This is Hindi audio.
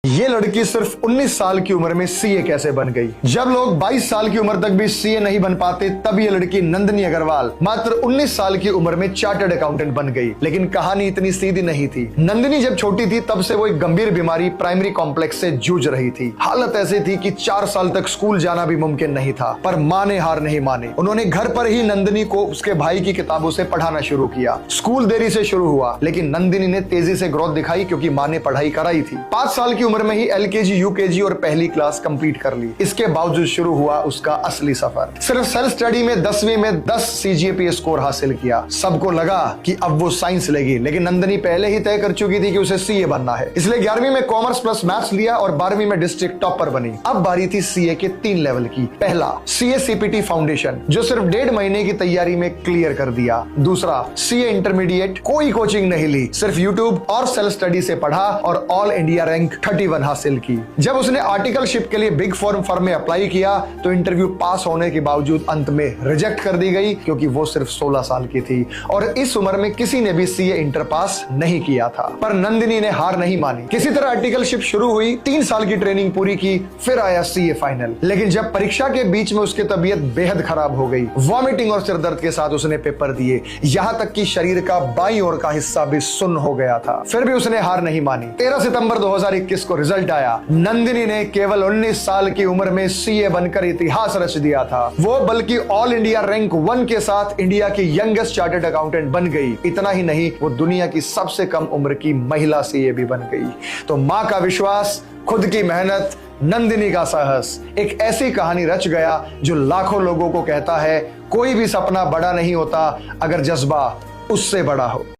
ये लड़की सिर्फ 19 साल की उम्र में सीए कैसे बन गई। जब लोग 22 साल की उम्र तक भी सीए नहीं बन पाते, तब ये लड़की नंदिनी अग्रवाल मात्र 19 साल की उम्र में चार्टर्ड अकाउंटेंट बन गई। लेकिन कहानी इतनी सीधी नहीं थी। नंदिनी जब छोटी थी तब से वो एक गंभीर बीमारी प्राइमरी कॉम्प्लेक्स से जूझ रही थी। हालत ऐसी थी कि 4 साल तक स्कूल जाना भी मुमकिन नहीं था। पर माँ ने हार नहीं मानी। उन्होंने घर पर ही नंदिनी को उसके भाई की किताबों से पढ़ाना शुरू किया। स्कूल देरी से शुरू हुआ, लेकिन नंदिनी ने तेजी से ग्रोथ दिखाई क्योंकि माँ ने पढ़ाई कराई थी। 5 साल की उम्र में ही एलकेजी, यूकेजी और पहली क्लास कंप्लीट कर ली। इसके बावजूद शुरू हुआ उसका असली सफर। सिर्फ सेल्फ स्टडी में 10वीं में 10 सीजीपीए स्कोर हासिल किया। सबको लगा कि अब वो साइंस लेगी, लेकिन नंदिनी पहले ही तय कर चुकी थी कि उसे सीए बनना है। इसलिए 11वीं में कॉमर्स प्लस मैथ्स लिया और 12वीं में डिस्ट्रिक्ट टॉपर बनी। अब बारी थी सीए के 3 लेवल की। पहला, सीए सीपीटी फाउंडेशन, जो सिर्फ 1.5 महीने की तैयारी में क्लियर कर दिया। दूसरा, सीए इंटरमीडिएट, कोई कोचिंग नहीं ली, सिर्फ यूट्यूब और सेल्फ स्टडी से पढ़ा और ऑल इंडिया रैंक 31 हासिल की। जब उसने आर्टिकलशिप के लिए बिग फर्म में अप्लाई किया तो इंटरव्यू पास होने के बावजूद अंत में रिजेक्ट कर दी गई, क्योंकि वो सिर्फ 16 साल की थी और इस उम्र में किसी ने भी सीए इंटर पास नहीं किया था। पर नंदिनी ने हार नहीं मानी। किसी तरह आर्टिकलशिप शुरू हुई, 3 साल की ट्रेनिंग पूरी की, फिर आया सीए फाइनल। लेकिन जब परीक्षा के बीच में उसकी तबीयत बेहद खराब हो गई, वॉमिटिंग और सिरदर्द के साथ उसने पेपर दिए। यहां तक कि शरीर का बाईं ओर का हिस्सा भी सुन्न हो गया था। फिर भी उसने हार नहीं मानी। 13 सितंबर 2021 को रिजल्ट आया। नंदिनी ने केवल 19 साल की उम्र में सीए बनकर इतिहास रच दिया था। वो बल्कि ऑल इंडिया रैंक 1 के साथ इंडिया की यंगेस्ट चार्टर्ड अकाउंटेंट बन गई। इतना ही नहीं, वो दुनिया की सबसे कम उम्र की महिला सीए भी बन गई। तो मां का विश्वास, खुद की मेहनत, नंदिनी का साहस, एक ऐसी कहानी रच गया जो लाखों लोगों को कहता है, कोई भी सपना बड़ा नहीं होता अगर जज्बा उससे बड़ा हो।